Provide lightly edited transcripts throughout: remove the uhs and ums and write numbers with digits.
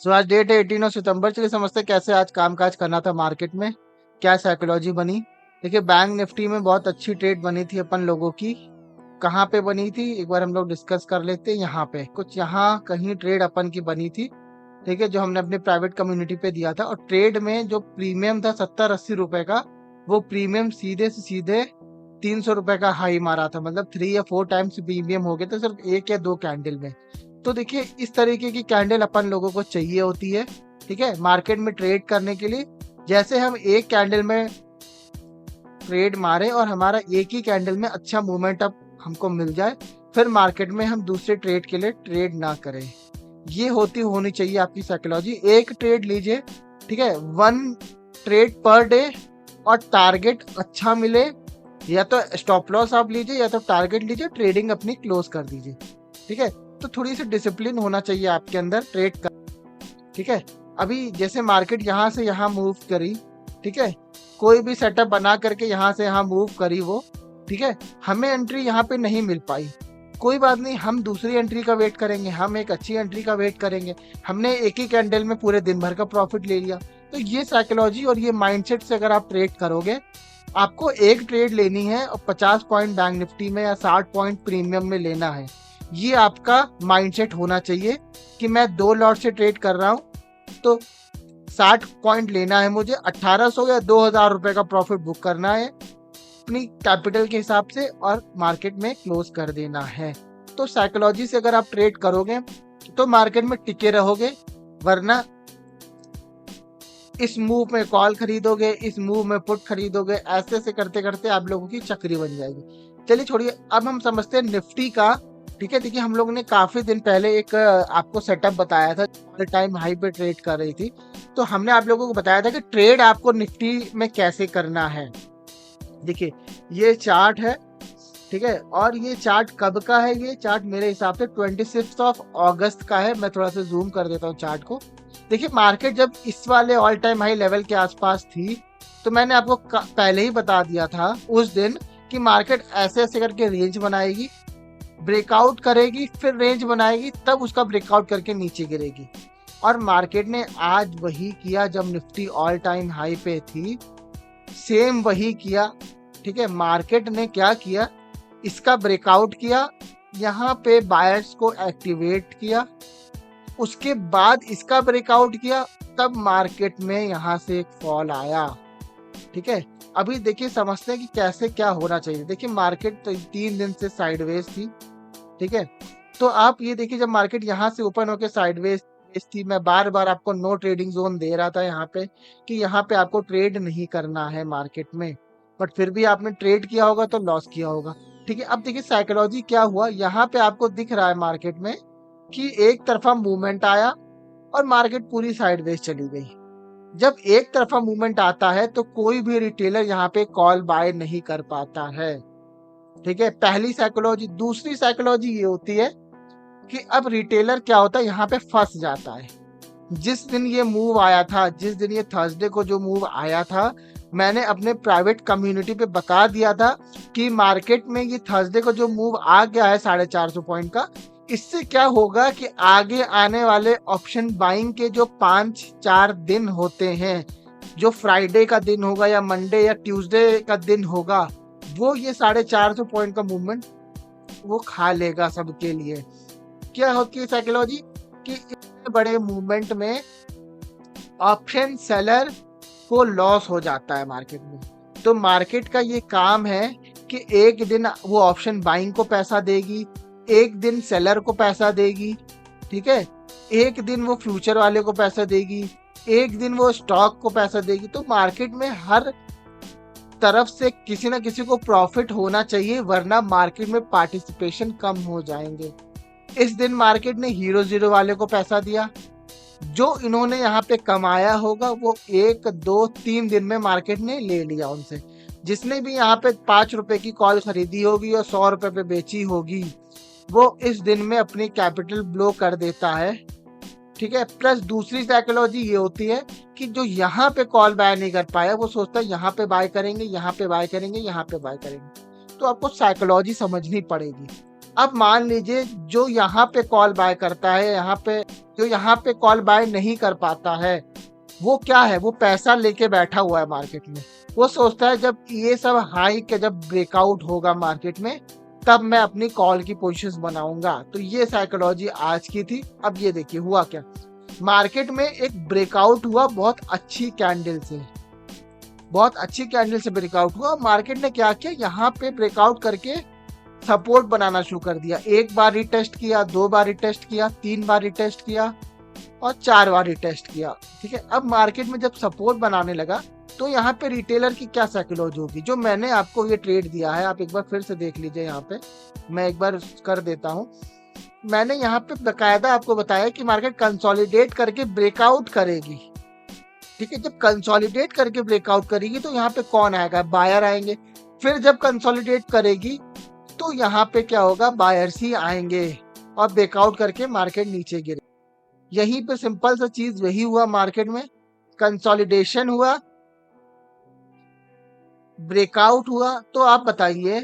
आज डेट है 18 सितंबर। चलिए समझते हैं कैसे आज कामकाज करना था मार्केट में, क्या साइकोलॉजी बनी। देखिए बैंक निफ्टी में बहुत अच्छी ट्रेड बनी थी अपन लोगों की। कहाँ पे बनी थी एक बार हम लोग डिस्कस कर लेते हैं। यहाँ पे कुछ यहाँ कहीं ट्रेड अपन की बनी थी, ठीक है, जो हमने अपने प्राइवेट कम्युनिटी पे दिया था। और ट्रेड में जो प्रीमियम था 70-80 रुपए का, वो प्रीमियम सीधे से सीधे 300 रुपए का हाई मारा था। मतलब 3 या 4 टाइम्स प्रीमियम हो गए थे सिर्फ 1 या 2 कैंडल में। तो देखिए इस तरीके की कैंडल अपन लोगों को चाहिए होती है, ठीक है, मार्केट में ट्रेड करने के लिए। जैसे हम एक कैंडल में ट्रेड मारे और हमारा एक ही कैंडल में अच्छा मूवमेंट अब हमको मिल जाए, फिर मार्केट में हम दूसरे ट्रेड के लिए ट्रेड ना करें। ये होनी चाहिए आपकी साइकोलॉजी। एक ट्रेड लीजिए, ठीक है, 1 ट्रेड पर डे, और टारगेट अच्छा मिले, या तो स्टॉप लॉस आप लीजिए या तो टारगेट लीजिए, ट्रेडिंग अपनी क्लोज कर दीजिए, ठीक है। तो थोड़ी सी डिसिप्लिन होना चाहिए आपके अंदर ट्रेड कर, ठीक है। अभी जैसे मार्केट यहाँ से यहाँ मूव करी, ठीक है, कोई भी सेटअप बना करके यहाँ से यहाँ मूव करी वो, ठीक है, हमें एंट्री यहाँ पे नहीं मिल पाई, कोई बात नहीं, हम दूसरी एंट्री का वेट करेंगे, हम एक अच्छी एंट्री का वेट करेंगे। हमने एक ही कैंडल में पूरे दिन भर का प्रॉफिट ले लिया। तो ये साइकोलॉजी और ये माइंडसेट से अगर आप ट्रेड करोगे, आपको एक ट्रेड लेनी है और 50 पॉइंट बैंक निफ्टी में या 60 पॉइंट प्रीमियम में लेना है। ये आपका माइंडसेट होना चाहिए कि मैं 2 लॉट से ट्रेड कर रहा हूं तो 60 पॉइंट लेना है मुझे, 1800 या 2000 रुपए का प्रॉफिट बुक करना है अपनी कैपिटल के हिसाब से और मार्केट में क्लोज कर देना है। तो साइकोलॉजी से अगर आप ट्रेड करोगे तो मार्केट में टिके रहोगे, वरना इस मूव में कॉल खरीदोगे, इस मूव में पुट खरीदोगे, ऐसे ऐसे करते करते आप लोगों की चक्री बन जाएगी। चलिए छोड़िए, अब हम समझते हैं निफ्टी का, ठीक है। देखिए हम लोगों ने काफी दिन पहले एक आपको सेटअप बताया था, टाइम हाई पे ट्रेड कर रही थी। तो हमने आप लोगों को बताया था कि ट्रेड आपको निफ्टी में कैसे करना है। देखिए ये चार्ट है, ठीक है, और ये चार्ट कब का है? ये चार्ट मेरे हिसाब से 26 अगस्त का है। मैं थोड़ा सा जूम कर देता हूँ चार्ट को। देखिए मार्केट जब इस वाले ऑल टाइम हाई लेवल के आसपास थी, तो मैंने आपको पहले ही बता दिया था उस दिन कि मार्केट ऐसे ऐसे करके रेंज बनाएगी, ब्रेकआउट करेगी, फिर रेंज बनाएगी, तब उसका ब्रेकआउट करके नीचे गिरेगी। और मार्केट ने आज वही किया। जब निफ्टी ऑल टाइम हाई पे थी, सेम वही किया, ठीक है। मार्केट ने क्या किया, इसका ब्रेकआउट किया, यहाँ पे बायर्स को एक्टिवेट किया, उसके बाद इसका ब्रेकआउट किया, तब मार्केट में यहाँ से एक फॉल आया, ठीक है। अभी देखिए समझते हैं कि कैसे क्या होना चाहिए। देखिए मार्केट 3 दिन से साइडवेज थी, ठीक है। तो आप ये देखिए जब मार्केट यहाँ से ओपन होकर साइडवेज थी, मैं बार बार आपको नो ट्रेडिंग जोन दे रहा था यहाँ पे कि यहाँ पे आपको ट्रेड नहीं करना है मार्केट में, बट फिर भी आपने ट्रेड किया होगा तो लॉस किया होगा, ठीक है। अब देखिए साइकोलॉजी क्या हुआ, यहाँ पे आपको दिख रहा है मार्केट में कि एक तरफा मूवमेंट आया और मार्केट पूरी साइडवेज चली गई। जब एक तरफा मूवमेंट आता है तो कोई भी रिटेलर यहाँ पे कॉल बाय नहीं कर पाता है, ठीक है। पहली साइकोलॉजी। दूसरी साइकोलॉजी ये होती है कि अब रिटेलर क्या होता है, यहाँ पे फंस जाता है। जिस दिन ये मूव आया था, जिस दिन ये थर्सडे को जो मूव आया था, मैंने अपने प्राइवेट कम्युनिटी पे बता दिया था कि मार्केट में ये थर्सडे को जो मूव आ गया है 450 पॉइंट का, इससे क्या होगा कि आगे आने वाले ऑप्शन बाइंग के जो 5-4 दिन होते हैं, जो फ्राइडे का दिन होगा या मंडे या ट्यूसडे का दिन होगा, वो ये 450 पॉइंट का मूवमेंट वो खा लेगा सबके लिए। क्या होती है साइकोलॉजी कि इतने बड़े मूवमेंट में ऑप्शन सेलर को लॉस हो जाता है मार्केट में। तो मार्केट का ये काम है कि एक दिन वो ऑप्शन बाइंग को पैसा देगी, एक दिन सेलर को पैसा देगी, ठीक है, एक दिन वो फ्यूचर वाले को पैसा देगी, एक दिन वो स्टॉक को पैसा देगी। तो मार्केट में हर तरफ से किसी ना किसी को प्रॉफिट होना चाहिए, वरना मार्केट में पार्टिसिपेशन कम हो जाएंगे। इस दिन मार्केट ने हीरो जीरो वाले को पैसा दिया, जो इन्होंने यहाँ पे कमाया होगा वो 1-2-3 दिन में मार्केट ने ले लिया उनसे। जिसने भी यहाँ पे 5 रुपए की कॉल खरीदी होगी और 100 रुपए पे बेची होगी, वो इस दिन में अपनी कैपिटल ब्लो कर देता है, ठीक है। प्लस दूसरी साइकोलॉजी ये होती है कि जो यहाँ पे कॉल बाय नहीं कर पाया, वो सोचता है यहाँ पे बाय करेंगे, यहाँ पे बाय करेंगे, यहाँ पे बाय करेंगे। तो आपको साइकोलॉजी समझनी पड़ेगी। अब मान लीजिए जो यहाँ पे कॉल बाय करता है, यहाँ पे जो यहाँ पे कॉल बाय नहीं कर पाता है, वो क्या है, वो पैसा लेके बैठा हुआ है मार्केट में। वो सोचता है जब ये सब हाई का जब ब्रेकआउट होगा मार्केट में, तब मैं अपनी कॉल की पोजीशंस बनाऊंगा। तो ये साइकोलॉजी आज की थी। अब ये देखिए हुआ क्या, मार्केट में एक ब्रेकआउट हुआ बहुत अच्छी कैंडल से, बहुत अच्छी कैंडल से ब्रेकआउट हुआ। मार्केट ने क्या किया, यहाँ पे ब्रेकआउट करके सपोर्ट बनाना शुरू कर दिया। एक बार रिटेस्ट किया, 2 बार रिटेस्ट किया, 3 बार रिटेस्ट किया और 4 बार रिटेस्ट किया। ठीक है, अब मार्केट में जब सपोर्ट बनाने लगा तो यहाँ पे रिटेलर की क्या साइकोलॉजी होगी, जो मैंने आपको ये ट्रेड दिया है, आप एक बार फिर से देख लीजिए। यहाँ पे मैं एक बार कर देता हूँ। मैंने यहाँ पे बकायदा आपको बताया कि मार्केट कंसोलिडेट करके ब्रेकआउट करेगी। ठीक है, जब कंसोलिडेट करके ब्रेकआउट करेगी तो यहाँ पे कौन आएगा, बायर आएंगे। फिर जब कंसोलिडेट करेगी तो यहाँ पे क्या होगा, बायर्स ही आएंगे और ब्रेकआउट करके मार्केट नीचे गिरे। यहीं पे सिंपल सा चीज वही हुआ मार्केट में, कंसोलिडेशन हुआ, ब्रेकआउट हुआ। तो आप बताइए,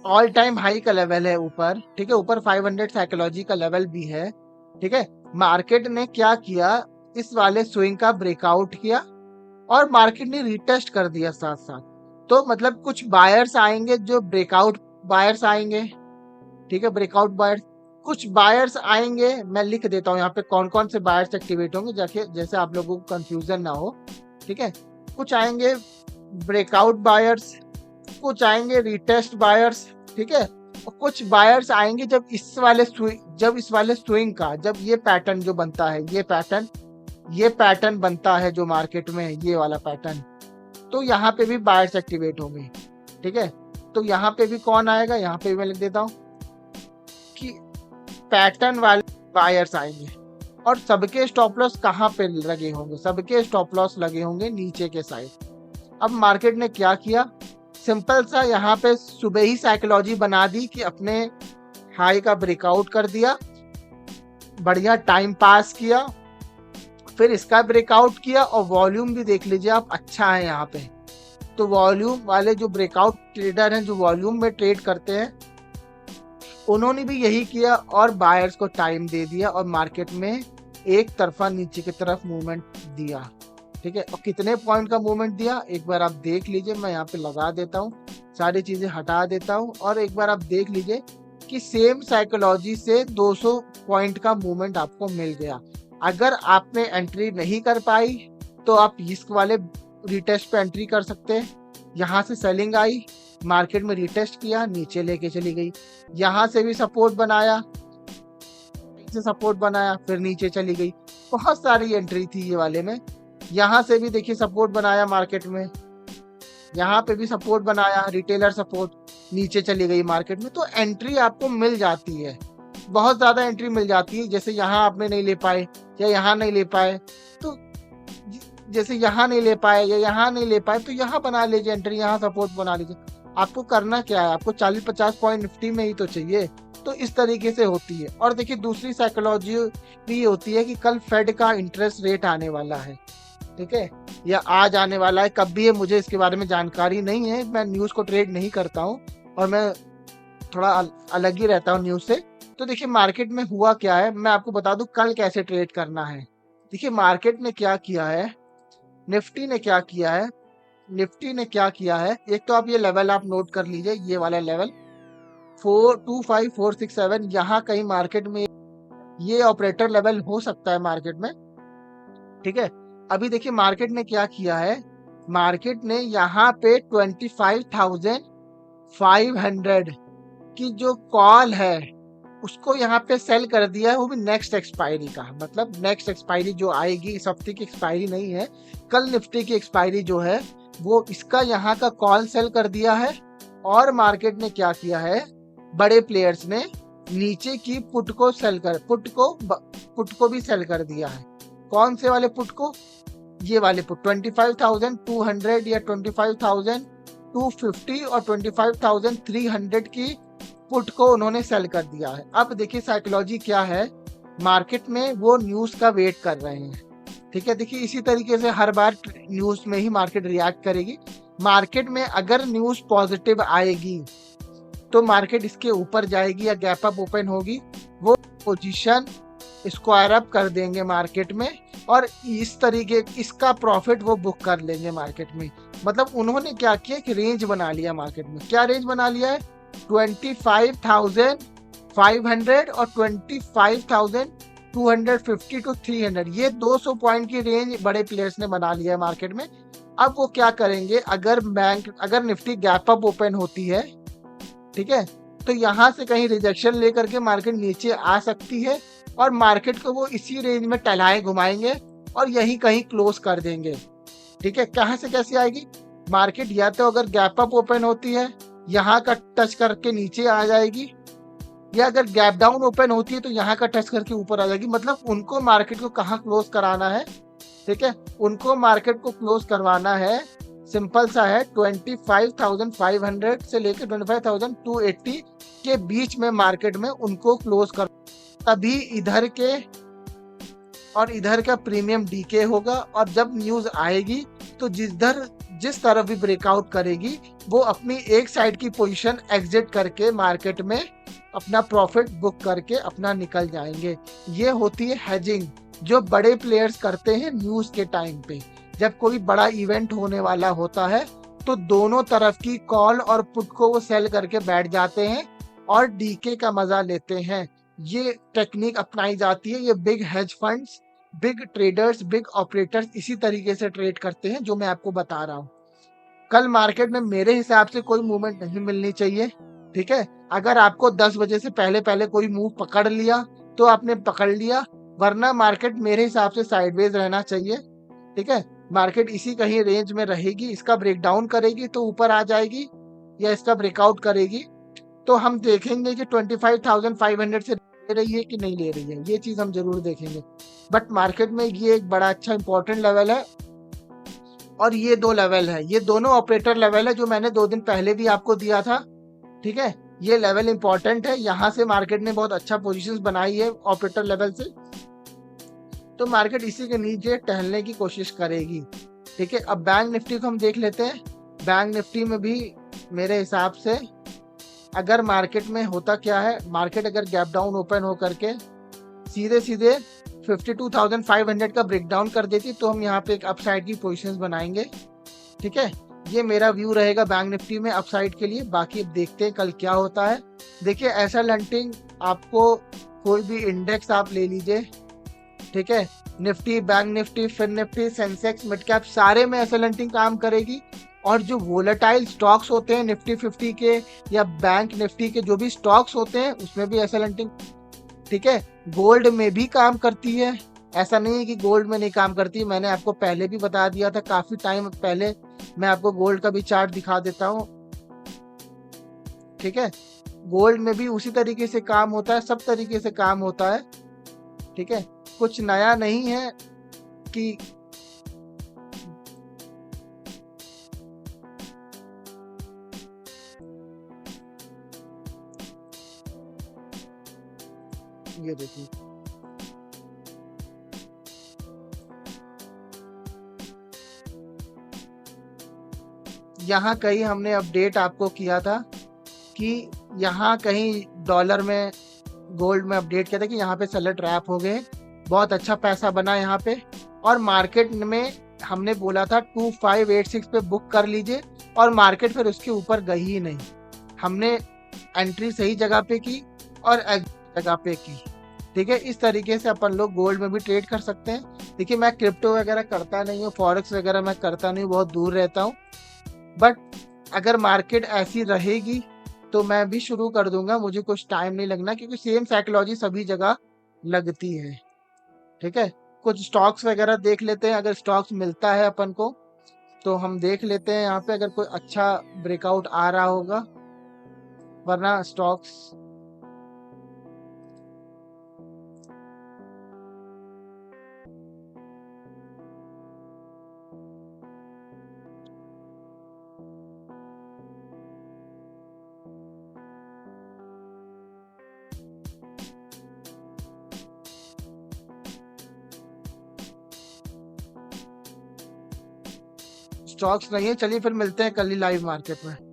ऑल टाइम हाई का लेवल है ऊपर, ठीक है, ऊपर 500 साइकोलॉजी का लेवल भी है। ठीक है, मार्केट ने क्या किया, इस वाले स्विंग का ब्रेकआउट किया और मार्केट ने रिटेस्ट कर दिया साथ साथ। तो मतलब कुछ बायर्स आएंगे, जो ब्रेकआउट बायर्स आएंगे। ठीक है, ब्रेकआउट बायर्स, कुछ बायर्स आएंगे। मैं लिख देता हूँ यहाँ पे कौन कौन से बायर्स एक्टिवेट होंगे, जैसे आप लोगों को कंफ्यूजन ना हो। ठीक है, कुछ आएंगे ब्रेकआउट बायर्स, कुछ आएंगे रिटेस्ट बायर्स। ठीक है, और कुछ बायर्स आएंगे जब इस वाले स्विंग का, जब ये पैटर्न जो बनता है, ये पैटर्न बनता है जो मार्केट में, ये वाला पैटर्न, तो यहाँ पे भी बायर्स एक्टिवेट होंगे। ठीक है, तो यहाँ पे भी कौन आएगा, यहाँ पे भी मैं लिख देता हूँ कि पैटर्न वाले बायर्स आएंगे। और सबके स्टॉप लॉस कहाँ पे लगे होंगे, सबके स्टॉप लॉस लगे होंगे नीचे के साइड। अब मार्केट ने क्या किया, सिंपल सा यहाँ पे सुबह ही साइकोलॉजी बना दी कि अपने हाई का ब्रेकआउट कर दिया, बढ़िया टाइम पास किया, फिर इसका ब्रेकआउट किया। और वॉल्यूम भी देख लीजिए आप, अच्छा है यहाँ पे। तो वॉल्यूम वाले जो ब्रेकआउट ट्रेडर हैं, जो वॉल्यूम में ट्रेड करते हैं, उन्होंने भी यही किया और बायर्स को टाइम दे दिया और मार्केट में एक तरफा नीचे की तरफ मूवमेंट दिया। ठीक है, और कितने पॉइंट का मूवमेंट दिया, एक बार आप देख लीजिए। मैं यहाँ पे लगा देता हूँ, सारी चीजें हटा देता हूँ और एक बार आप देख लीजिए कि सेम साइकोलॉजी से 200 पॉइंट का मूवमेंट आपको मिल गया। अगर आपने एंट्री नहीं कर पाई तो आप रिस्क वाले रिटेस्ट पे एंट्री कर सकते हैं। यहाँ से सेलिंग आई, मार्केट में रिटेस्ट किया, नीचे लेके चली गई। यहाँ से भी सपोर्ट बनाया, फिर नीचे चली गई। बहुत सारी एंट्री थी ये वाले में। यहाँ से भी देखिए सपोर्ट बनाया मार्केट में, यहाँ पे भी सपोर्ट बनाया, रिटेलर सपोर्ट, नीचे चली गई मार्केट में। तो एंट्री आपको मिल जाती है, बहुत ज्यादा एंट्री मिल जाती है। जैसे यहाँ आपने नहीं ले पाए या यहाँ नहीं ले पाए, तो जैसे यहाँ नहीं ले पाए या यहाँ नहीं ले पाए, तो यहाँ बना लीजिए एंट्री, यहाँ सपोर्ट बना लीजिए। आपको करना क्या है, आपको 40-50 पॉइंट निफ्टी में ही तो चाहिए। तो इस तरीके से होती है। और देखिए दूसरी साइकोलॉजी भी होती है कि कल फेड का इंटरेस्ट रेट आने वाला है। ठीक है, या आज आने वाला है, कब भी है मुझे इसके बारे में जानकारी नहीं है। मैं न्यूज़ को ट्रेड नहीं करता हूँ और मैं थोड़ा अलग ही रहता हूँ न्यूज़ से। तो देखिए मार्केट में हुआ क्या है, मैं आपको बता दूं कल कैसे ट्रेड करना है। देखिए मार्केट ने क्या किया है, निफ्टी ने क्या किया है, एक तो आप ये लेवल आप नोट कर लीजिए, ये वाला लेवल 425-467, यहाँ कहीं मार्केट में ये ऑपरेटर लेवल हो सकता है मार्केट में। ठीक है, अभी देखिए मार्केट ने क्या किया है, मार्केट ने यहाँ पे 25,500 की जो कॉल है उसको यहाँ पे सेल कर दिया है, वो भी नेक्स्ट एक्सपायरी का। मतलब नेक्स्ट एक्सपायरी जो आएगी, इस हफ्ते की एक्सपायरी नहीं है, कल निफ्टी की एक्सपायरी जो है वो इसका यहाँ का कॉल सेल कर दिया है। और मार्केट ने क्या किया है, बड़े प्लेयर्स ने नीचे की पुट को भी सेल कर दिया है। कौन से वाले पुट को, ये वाले पुट 25,200 या 25,250 और 25,300 की पुट को उन्होंने सेल कर दिया है। अब देखिए साइकोलॉजी क्या है, मार्केट में वो न्यूज़ का वेट कर रहे हैं। ठीक है, देखिए इसी तरीके से हर बार न्यूज़ में ही मार्केट रिएक्ट करेगी। मार्केट में अगर न्यूज़ पॉजिटिव आएगी तो मार्केट इसके ऊपर जाएगी या गैप अप ओपन होगी, वो पोजीशन स्क्वायर अप कर देंगे मार्केट में, और इस तरीके इसका प्रॉफिट वो बुक कर लेंगे मार्केट में। मतलब उन्होंने क्या किया कि रेंज बना लिया मार्केट में। क्या रेंज बना लिया है? 25,500 और 25,250 टू 300, ये 200 पॉइंट की रेंज बड़े प्लेयर्स ने बना लिया है मार्केट में। अब वो क्या करेंगे, अगर निफ्टी गैप अप ओपन होती है, ठीक है, तो यहाँ से कहीं रिजेक्शन लेकर के मार्केट नीचे आ सकती है, और मार्केट को वो इसी रेंज में टलहाए घुमाएंगे और यही कहीं क्लोज कर देंगे। ठीक है, कहाँ से कैसे आएगी मार्केट? या तो अगर गैप अप ओपन होती है, यहाँ का टच करके नीचे आ जाएगी, या अगर गैप डाउन ओपन होती है तो यहाँ का टच करके ऊपर आ जाएगी। मतलब उनको मार्केट को कहाँ क्लोज कराना है? ठीक है, उनको मार्केट को क्लोज करवाना है, सिंपल सा है, 25,500 से लेकर 25,280 के बीच में मार्केट में उनको क्लोज कर, तभी इधर के और इधर का प्रीमियम डीके होगा। और जब न्यूज आएगी तो जिस तरफ भी ब्रेकआउट करेगी, वो अपनी एक साइड की पोजीशन एग्जिट करके मार्केट में अपना प्रॉफिट बुक करके अपना निकल जाएंगे। ये होती है हेजिंग, जो बड़े प्लेयर्स करते हैं न्यूज के टाइम पे। जब कोई बड़ा इवेंट होने वाला होता है तो दोनों तरफ की कॉल और पुट को वो सेल करके बैठ जाते हैं और डीके का मजा लेते हैं। ये टेक्निक अपनाई जाती है। ये big hedge funds, big traders, big operators इसी तरीके से ट्रेड करते हैं, जो मैं आपको बता रहा हूँ। कल मार्केट में मेरे हिसाब से कोई मूवमेंट नहीं मिलनी चाहिए। ठीक है, अगर आपको 10 बजे से पहले पहले कोई मूव पकड़ लिया तो आपने पकड़ लिया, वरना मार्केट मेरे हिसाब से साइडवेज रहना चाहिए। ठीक है, मार्केट इसी कहीं रेंज में रहेगी, इसका ब्रेकडाउन करेगी तो ऊपर आ जाएगी, या इसका ब्रेकआउट करेगी तो हम देखेंगे कि 25,500 से ले रही है कि नहीं ले रही है, ये चीज हम जरूर देखेंगे। बट मार्केट में ये एक बड़ा अच्छा इंपॉर्टेंट लेवल है, और ये 2 लेवल है, ये दोनों ऑपरेटर लेवल है जो मैंने 2 दिन पहले भी आपको दिया था। ठीक है, ये लेवल इंपॉर्टेंट है, यहाँ से मार्केट ने बहुत अच्छा पोजीशंस बनाई है ऑपरेटर लेवल से, तो मार्केट इसी के नीचे टहलने की कोशिश करेगी। ठीक है, अब बैंक निफ्टी को हम देख लेते हैं। बैंक निफ्टी में भी मेरे हिसाब से अगर मार्केट में होता क्या है, मार्केट अगर गैप डाउन ओपन हो करके सीधे सीधे 52,500 का ब्रेकडाउन कर देती तो हम यहाँ पे एक अपसाइड की पोजीशंस बनाएंगे। ठीक है, ये मेरा व्यू रहेगा बैंक निफ्टी में अपसाइड के लिए। बाकी अब देखते हैं कल क्या होता है। देखिए, ऐसा लंटिंग आपको कोई भी इंडेक्स आप ले लीजिए, ठीक है, निफ्टी, बैंक निफ्टी, फिर निफ्टी, सेंसेक्स, मिड कैप, सारे में ऐसा लंटिंग काम करेगी। और जो वोलेटाइल स्टॉक्स होते हैं निफ्टी 50 के या बैंक निफ्टी के जो भी स्टॉक्स होते हैं उसमें भी ऐसा लंटिंग, ठीक है, गोल्ड में भी काम करती है। ऐसा नहीं है कि गोल्ड में नहीं काम करती, मैंने आपको पहले भी बता दिया था काफी टाइम पहले। मैं आपको गोल्ड का भी चार्ट दिखा देता हूँ। ठीक है, गोल्ड में भी उसी तरीके से काम होता है, सब तरीके से काम होता है। ठीक है, कुछ नया नहीं है कि ये देखिए, यहाँ कहीं हमने अपडेट आपको किया था कि यहाँ कहीं डॉलर में, गोल्ड में अपडेट किया था कि यहाँ पे सेलर ट्रैप हो गए, बहुत अच्छा पैसा बना यहाँ पे। और मार्केट में हमने बोला था 2586 पे बुक कर लीजिए, और मार्केट फिर उसके ऊपर गई ही नहीं। हमने एंट्री सही जगह पे की और एग्जिट जगह पे की। ठीक है, इस तरीके से अपन लोग गोल्ड में भी ट्रेड कर सकते हैं। देखिए, मैं क्रिप्टो वगैरह करता नहीं हूँ, फॉरेक्स वगैरह मैं करता नहीं हूँ, बहुत दूर रहता हूँ। बट अगर मार्केट ऐसी रहेगी तो मैं भी शुरू कर दूंगा, मुझे कुछ टाइम नहीं लगना, क्योंकि सेम साइकोलॉजी सभी जगह लगती है। ठीक है, कुछ स्टॉक्स वगैरह देख लेते हैं, अगर स्टॉक्स मिलता है अपन को तो हम देख लेते हैं यहाँ पे अगर कोई अच्छा ब्रेकआउट आ रहा होगा, वरना स्टॉक्स नहीं है। चलिए फिर मिलते हैं कल ही लाइव मार्केट में।